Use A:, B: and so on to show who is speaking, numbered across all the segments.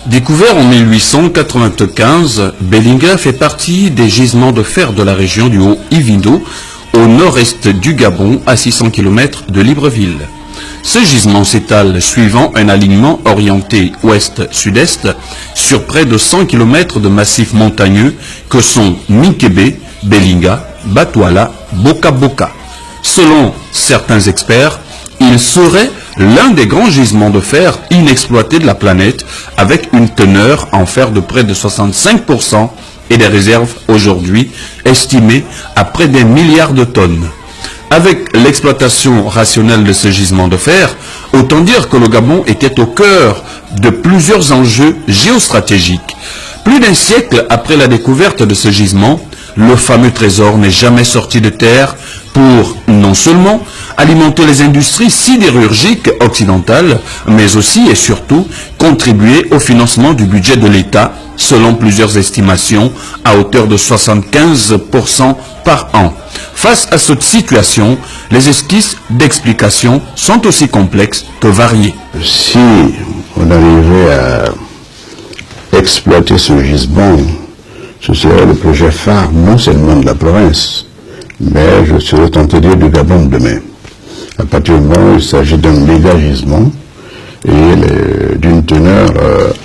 A: Découvert en 1895, Belinga fait partie des gisements de fer de la région du Haut-Ivindo, au nord-est du Gabon, à 600 km de Libreville. Ce gisement s'étale suivant un alignement orienté ouest-sud-est sur près de 100 km de massifs montagneux que sont Minkebe, Belinga, Batouala, Boka Boka. Selon certains experts, il serait l'un des grands gisements de fer inexploités de la planète, avec une teneur en fer de près de 65% et des réserves aujourd'hui estimées à près d'1 milliard de tonnes. Avec l'exploitation rationnelle de ce gisement de fer, autant dire que le Gabon était au cœur de plusieurs enjeux géostratégiques. Plus d'1 siècle après la découverte de ce gisement, le fameux trésor n'est jamais sorti de terre pour non seulement alimenter les industries sidérurgiques occidentales, mais aussi et surtout contribuer au financement du budget de l'État, selon plusieurs estimations, à hauteur de 75% par an. Face à cette situation, les esquisses d'explication sont aussi complexes que variées.
B: Si on arrivait à exploiter ce gisement, ce serait le projet phare non seulement de la province, mais je serais tenté de dire du Gabon de demain. À partir du moment où il s'agit d'un méga gisement et d'une teneur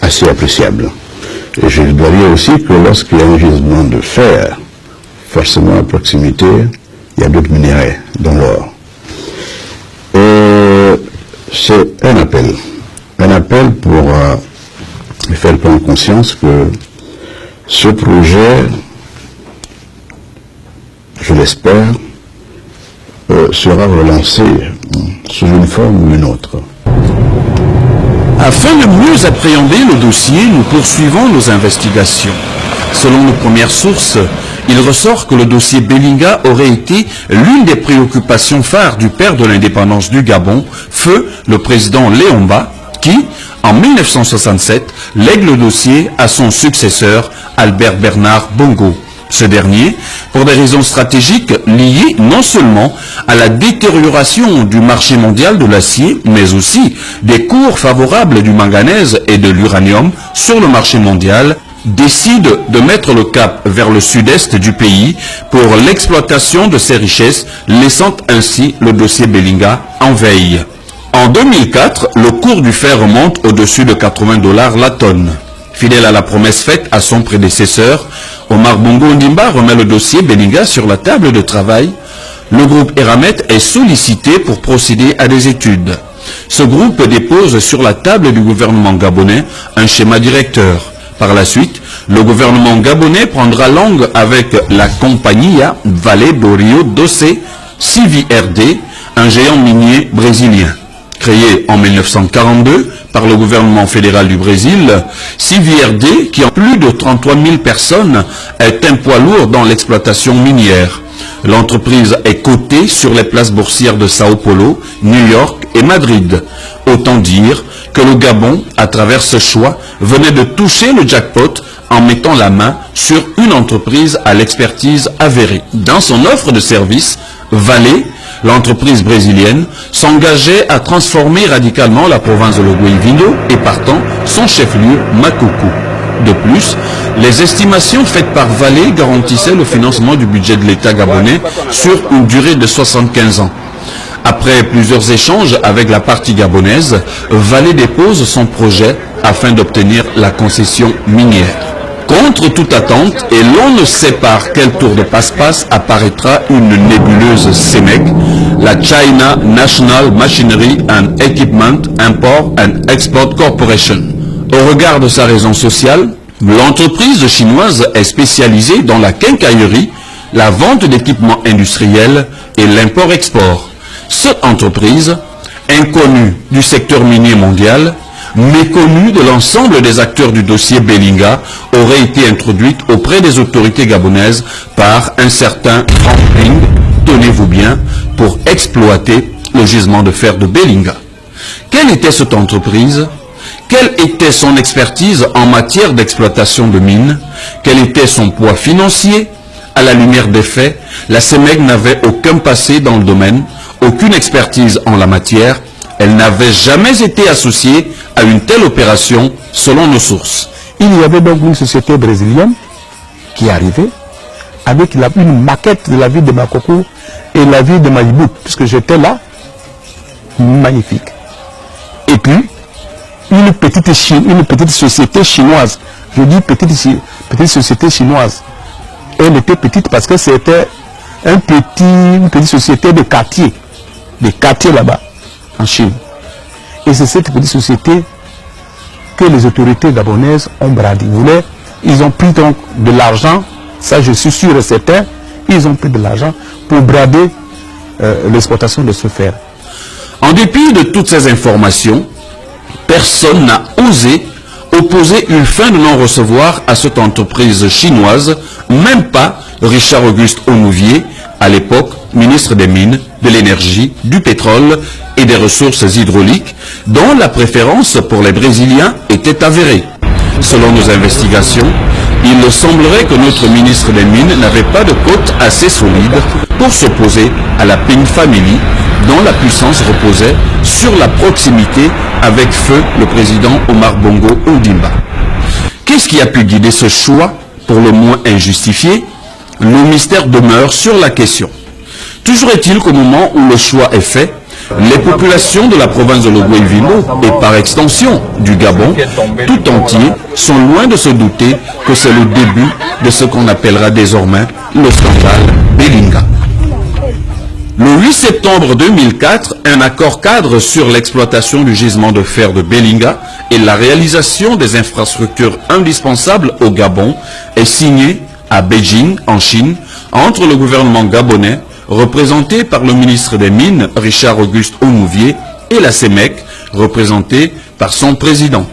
B: assez appréciable. Et je dois dire aussi que lorsqu'il y a un gisement de fer, forcément à proximité, il y a d'autres minéraux, dont l'or. C'est un appel pour faire prendre conscience que ce projet, je l'espère, sera relancé sous une forme ou une autre.
A: Afin de mieux appréhender le dossier, nous poursuivons nos investigations. Selon nos premières sources, il ressort que le dossier Belinga aurait été l'une des préoccupations phares du père de l'indépendance du Gabon, feu le président Léomba, qui, en 1967, lègue le dossier à son successeur, Albert Bernard Bongo. Ce dernier, pour des raisons stratégiques liées non seulement à la détérioration du marché mondial de l'acier, mais aussi des cours favorables du manganèse et de l'uranium sur le marché mondial, décide de mettre le cap vers le sud-est du pays pour l'exploitation de ses richesses, laissant ainsi le dossier Belinga en veille. En 2004, le cours du fer remonte au-dessus de $80 la tonne. Fidèle à la promesse faite à son prédécesseur, Omar Bongo Ondimba remet le dossier Belinga sur la table de travail. Le groupe Eramet est sollicité pour procéder à des études. Ce groupe dépose sur la table du gouvernement gabonais un schéma directeur. Par la suite, le gouvernement gabonais prendra langue avec la Companhia Vale do Rio Doce, CVRD, un géant minier brésilien. Créé en 1942 par le gouvernement fédéral du Brésil, CVRD, qui en plus de 33 000 personnes, est un poids lourd dans l'exploitation minière. L'entreprise est cotée sur les places boursières de Sao Paulo, New York et Madrid. Autant dire que le Gabon, à travers ce choix, venait de toucher le jackpot en mettant la main sur une entreprise à l'expertise avérée. Dans son offre de service, Vale, l'entreprise brésilienne, s'engageait à transformer radicalement la province de l'Haut-Ivindo et partant son chef-lieu, Makoko. De plus, les estimations faites par Vale garantissaient le financement du budget de l'État gabonais sur une durée de 75 ans. Après plusieurs échanges avec la partie gabonaise, Vale dépose son projet afin d'obtenir la concession minière. Contre toute attente, et l'on ne sait par quel tour de passe-passe apparaîtra une nébuleuse CEMEC, la China National Machinery and Equipment Import and Export Corporation. Au regard de sa raison sociale, l'entreprise chinoise est spécialisée dans la quincaillerie, la vente d'équipements industriels et l'import-export. Cette entreprise, inconnue du secteur minier mondial, méconnue de l'ensemble des acteurs du dossier Belinga, aurait été introduite auprès des autorités gabonaises par un certain Franklin, tenez-vous bien, pour exploiter le gisement de fer de Belinga. Quelle était cette entreprise? Quelle était son expertise en matière d'exploitation de mines? Quel était son poids financier? À la lumière des faits, la CEMEC n'avait aucun passé dans le domaine, aucune expertise en la matière. Elle n'avait jamais été associée à une telle opération, selon nos sources.
C: Il y avait donc une société brésilienne qui arrivait avec une maquette de la ville de Makoko et la ville de Maïbout, puisque j'étais là, magnifique. Et puis, une petite société chinoise, je dis petite société chinoise, elle était petite parce que c'était une petite société de quartier, des quartiers là-bas, en Chine. Et c'est cette petite société que les autorités gabonaises ont bradé. Ils ont pris donc de l'argent, ça je suis sûr et certain, ils ont pris de l'argent pour brader l'exploitation de ce fer.
A: En dépit de toutes ces informations, personne n'a osé opposer une fin de non-recevoir à cette entreprise chinoise, même pas Richard Auguste Onouvier, à l'époque ministre des Mines, de l'Énergie, du Pétrole et des Ressources hydrauliques, dont la préférence pour les Brésiliens était avérée. Selon nos investigations, il semblerait que notre ministre des Mines n'avait pas de côte assez solide pour s'opposer à la Ping Family, dont la puissance reposait sur la proximité avec feu le président Omar Bongo Ondimba. Qu'est-ce qui a pu guider ce choix, pour le moins injustifié? Nos mystères demeurent sur la question. Toujours est-il qu'au moment où le choix est fait, les populations de la province de Logoué-Vimo et par extension du Gabon tout entier sont loin de se douter que c'est le début de ce qu'on appellera désormais le scandale Belinga. Le 8 septembre 2004, un accord cadre sur l'exploitation du gisement de fer de Belinga et la réalisation des infrastructures indispensables au Gabon est signé à Beijing, en Chine, entre le gouvernement gabonais, représenté par le ministre des Mines, Richard Auguste Onouvier, et la CEMEC, représentée par son président.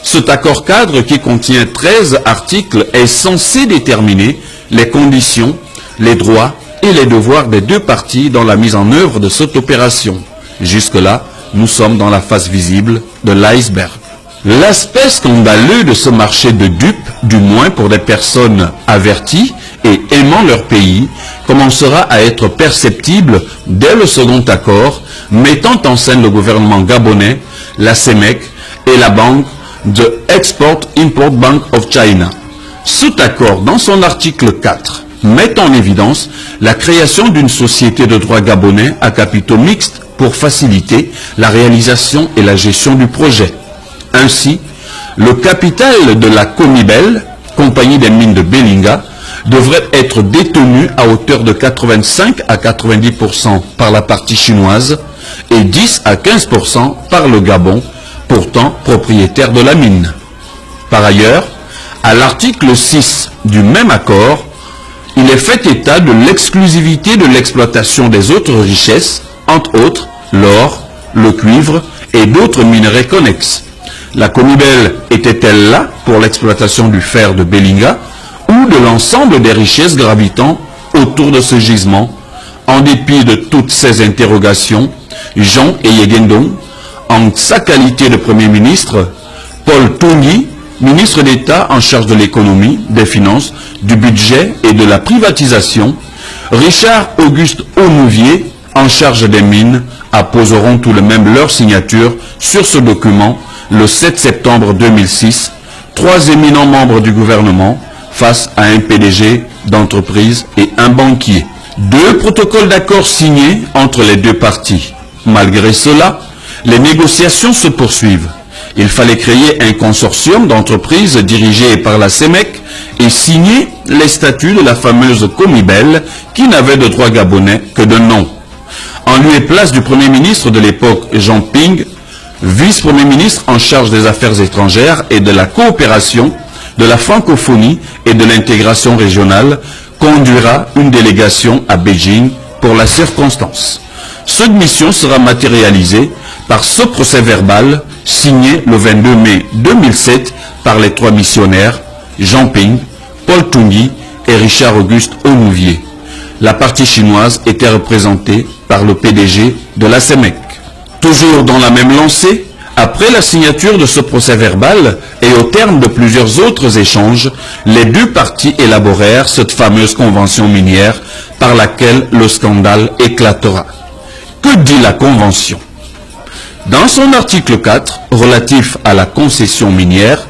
A: Cet accord cadre, qui contient 13 articles, est censé déterminer les conditions, les droits et les devoirs des deux parties dans la mise en œuvre de cette opération. Jusque-là, nous sommes dans la face visible de l'iceberg. L'aspect scandaleux de ce marché de dupes, du moins pour des personnes averties et aimant leur pays, commencera à être perceptible dès le second accord, mettant en scène le gouvernement gabonais, la CEMEC et la banque de Export-Import Bank of China. Cet accord, dans son article 4, met en évidence la création d'une société de droit gabonais à capitaux mixtes pour faciliter la réalisation et la gestion du projet. Ainsi, le capital de la Comibel, compagnie des mines de Belinga, devrait être détenu à hauteur de 85 à 90% par la partie chinoise et 10 à 15% par le Gabon, pourtant propriétaire de la mine. Par ailleurs, à l'article 6 du même accord, il est fait état de l'exclusivité de l'exploitation des autres richesses, entre autres l'or, le cuivre et d'autres minerais connexes. La Comibel était-elle là pour l'exploitation du fer de Belinga ou de l'ensemble des richesses gravitant autour de ce gisement? En dépit de toutes ces interrogations, Jean Eyegendong, en sa qualité de Premier ministre, Paul Tongi, ministre d'État en charge de l'économie, des finances, du budget et de la privatisation, Richard Auguste Onouvier, en charge des mines, apposeront tout de même leur signature sur ce document le 7 septembre 2006, trois éminents membres du gouvernement face à un PDG d'entreprise et un banquier. Deux protocoles d'accord signés entre les deux parties. Malgré cela, les négociations se poursuivent. Il fallait créer un consortium d'entreprises dirigé par la CEMEC et signer les statuts de la fameuse Comibel qui n'avait de droit gabonais que de nom. En lieu et place du Premier ministre de l'époque, Jean Ping, vice-premier ministre en charge des affaires étrangères et de la coopération, de la francophonie et de l'intégration régionale, conduira une délégation à Beijing pour la circonstance. Cette mission sera matérialisée par ce procès-verbal signé le 22 mai 2007 par les trois missionnaires, Jean Ping, Paul Tongi et Richard Auguste Onouvier. La partie chinoise était représentée par le PDG de la CEMEC. Toujours dans la même lancée, après la signature de ce procès-verbal et au terme de plusieurs autres échanges, les deux parties élaborèrent cette fameuse convention minière par laquelle le scandale éclatera. Que dit la convention? Dans son article 4, relatif à la concession minière,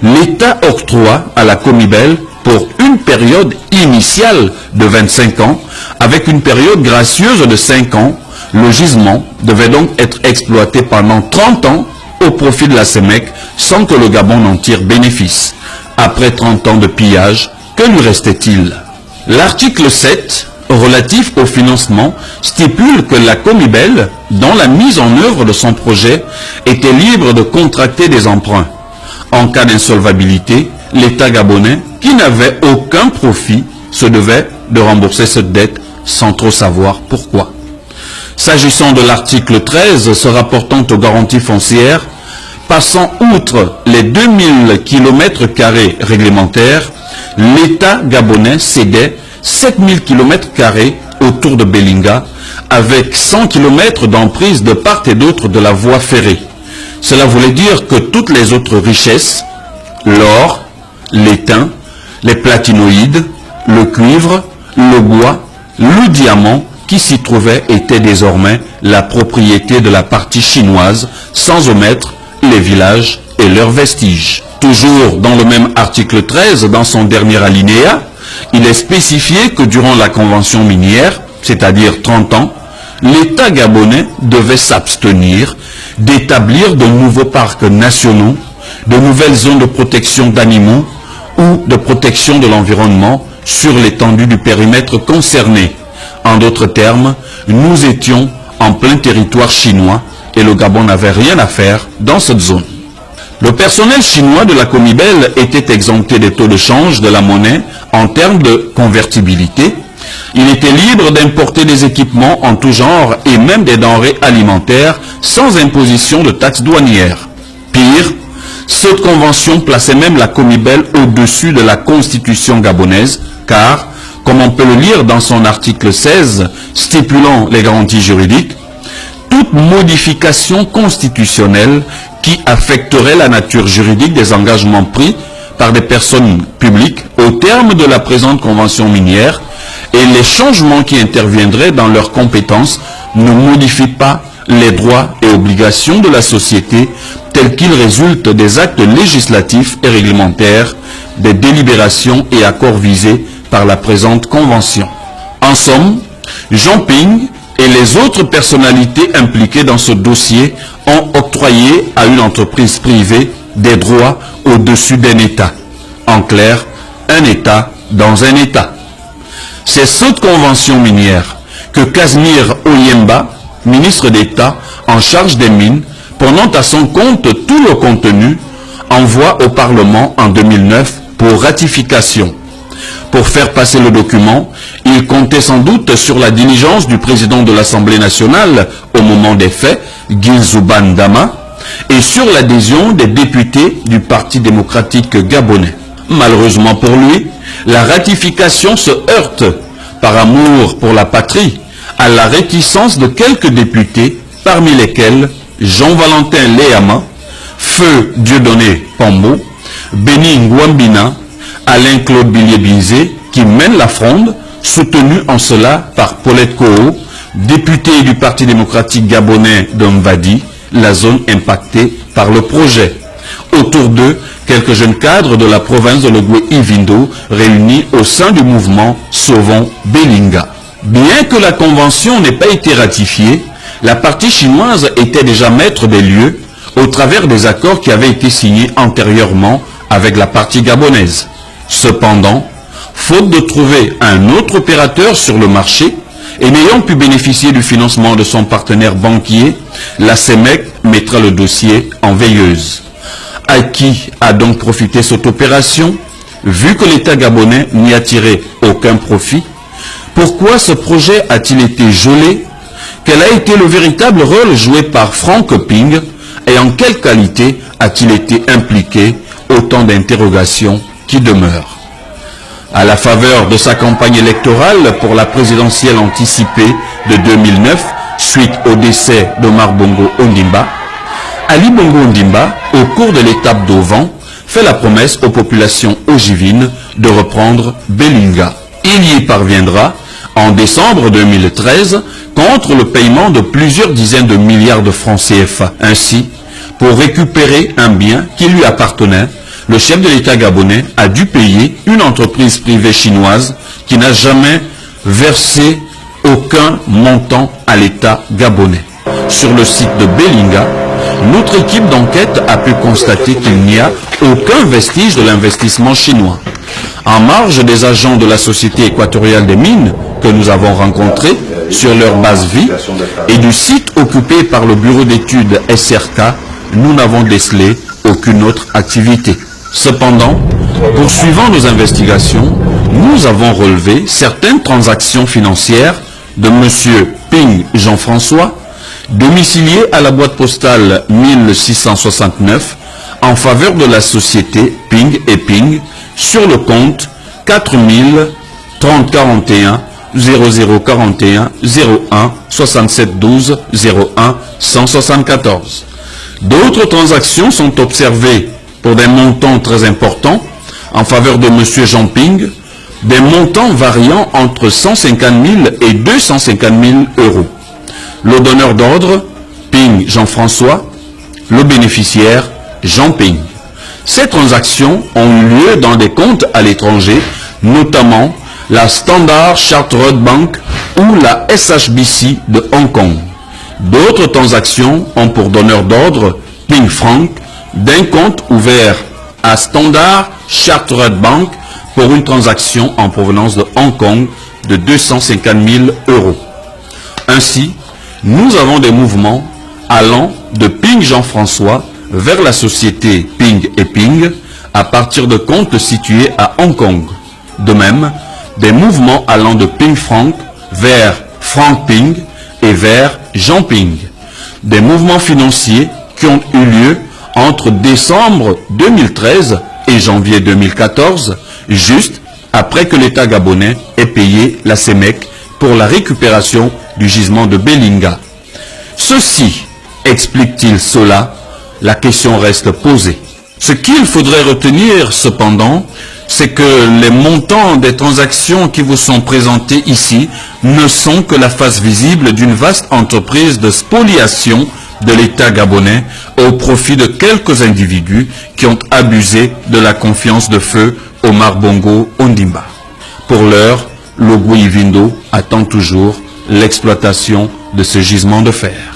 A: l'État octroie à la Comibel pour une période initiale de 25 ans, avec une période gracieuse de 5 ans, le gisement devait donc être exploité pendant 30 ans au profit de la CEMEC sans que le Gabon n'en tire bénéfice. Après 30 ans de pillage, que lui restait-il? L'article 7, relatif au financement, stipule que la Comibel, dans la mise en œuvre de son projet, était libre de contracter des emprunts. En cas d'insolvabilité, l'État gabonais, qui n'avait aucun profit, se devait de rembourser cette dette sans trop savoir pourquoi. S'agissant de l'article 13 se rapportant aux garanties foncières, passant outre les 2000 km² réglementaires, l'État gabonais cédait 7000 km² autour de Belinga, avec 100 km d'emprise de part et d'autre de la voie ferrée. Cela voulait dire que toutes les autres richesses, l'or, l'étain, les platinoïdes, le cuivre, le bois, le diamant qui s'y trouvait était désormais la propriété de la partie chinoise, sans omettre les villages et leurs vestiges. Toujours dans le même article 13, dans son dernier alinéa, il est spécifié que durant la convention minière, c'est-à-dire 30 ans, l'État gabonais devait s'abstenir d'établir de nouveaux parcs nationaux, de nouvelles zones de protection d'animaux ou de protection de l'environnement sur l'étendue du périmètre concerné. En d'autres termes, nous étions en plein territoire chinois et le Gabon n'avait rien à faire dans cette zone. Le personnel chinois de la Comibel était exempté des taux de change de la monnaie en termes de convertibilité. Il était libre d'importer des équipements en tout genre et même des denrées alimentaires sans imposition de taxes douanières. Pire, cette convention plaçait même la Comibel au-dessus de la constitution gabonaise, car, comme on peut le lire dans son article 16, stipulant les garanties juridiques, toute modification constitutionnelle qui affecterait la nature juridique des engagements pris par des personnes publiques au terme de la présente convention minière et les changements qui interviendraient dans leurs compétences ne modifient pas les droits et obligations de la société tels qu'ils résultent des actes législatifs et réglementaires, des délibérations et accords visés par la présente convention. En somme, Jean Ping et les autres personnalités impliquées dans ce dossier ont octroyé à une entreprise privée des droits au-dessus d'un État. En clair, un État dans un État. C'est cette convention minière que Casimir Oyemba, ministre d'État en charge des mines, prenant à son compte tout le contenu, envoie au Parlement en 2009 pour ratification. Pour faire passer le document, il comptait sans doute sur la diligence du président de l'Assemblée nationale au moment des faits, Guilzouban Dama, et sur l'adhésion des députés du Parti démocratique gabonais. Malheureusement pour lui, la ratification se heurte, par amour pour la patrie, à la réticence de quelques députés, parmi lesquels Jean-Valentin Léama, Feu Dieudonné Pambo, Béni Ngouambina, Alain-Claude Billier-Bizet, qui mène la fronde, soutenu en cela par Paulette Koho, député du Parti démocratique gabonais d'Omvadi, la zone impactée par le projet. Autour d'eux, quelques jeunes cadres de la province de Logoué-Ivindo réunis au sein du mouvement Sauvons Belinga. Bien que la convention n'ait pas été ratifiée, la partie chinoise était déjà maître des lieux au travers des accords qui avaient été signés antérieurement avec la partie gabonaise. Cependant, faute de trouver un autre opérateur sur le marché et n'ayant pu bénéficier du financement de son partenaire banquier, la CEMEC mettra le dossier en veilleuse. À qui a donc profité cette opération, vu que l'État gabonais n'y a tiré aucun profit? Pourquoi ce projet a-t-il été gelé? Quel a été le véritable rôle joué par Franck Ping et en quelle qualité a-t-il été impliqué? Autant d'interrogations qui demeurent. À la faveur de sa campagne électorale pour la présidentielle anticipée de 2009, suite au décès d'Omar Bongo Ondimba, Ali Bongo Ondimba, au cours de l'étape d'Ovan, fait la promesse aux populations ogivines de reprendre Belinga. Il y parviendra en décembre 2013 contre le paiement de plusieurs dizaines de milliards de francs CFA. Ainsi, pour récupérer un bien qui lui appartenait, le chef de l'État gabonais a dû payer une entreprise privée chinoise qui n'a jamais versé aucun montant à l'État gabonais. Sur le site de Belinga, notre équipe d'enquête a pu constater qu'il n'y a aucun vestige de l'investissement chinois. En marge des agents de la Société équatoriale des mines que nous avons rencontrés sur leur base vie et du site occupé par le bureau d'études SRK, nous n'avons décelé aucune autre activité. Cependant, poursuivant nos investigations, nous avons relevé certaines transactions financières de M. Ping Jean-François, domicilié à la boîte postale 1669, en faveur de la société Ping et Ping, sur le compte 4000 30 41 0041 01 67 12 01 174. D'autres transactions sont observées pour des montants très importants en faveur de M. Jean Ping, des montants variant entre 150 000 et 250 000 euros. Le donneur d'ordre, Ping Jean-François, le bénéficiaire, Jean Ping. Ces transactions ont eu lieu dans des comptes à l'étranger, notamment la Standard Chartered Bank ou la SHBC de Hong Kong. D'autres transactions ont pour donneur d'ordre Ping Frank d'un compte ouvert à Standard Chartered Bank pour une transaction en provenance de Hong Kong de 250 000 euros. Ainsi, nous avons des mouvements allant de Ping Jean-François vers la société Ping et Ping à partir de comptes situés à Hong Kong. De même, des mouvements allant de Ping Frank vers Frank Ping et vers Jean Ping. Des mouvements financiers qui ont eu lieu entre décembre 2013 et janvier 2014, juste après que l'État gabonais ait payé la CEMEC pour la récupération du gisement de Belinga. Ceci explique-t-il cela? La question reste posée. Ce qu'il faudrait retenir cependant, c'est que les montants des transactions qui vous sont présentées ici ne sont que la face visible d'une vaste entreprise de spoliation de l'État gabonais au profit de quelques individus qui ont abusé de la confiance de feu Omar Bongo Ondimba. Pour l'heure, Logui Vindo attend toujours l'exploitation de ce gisement de fer.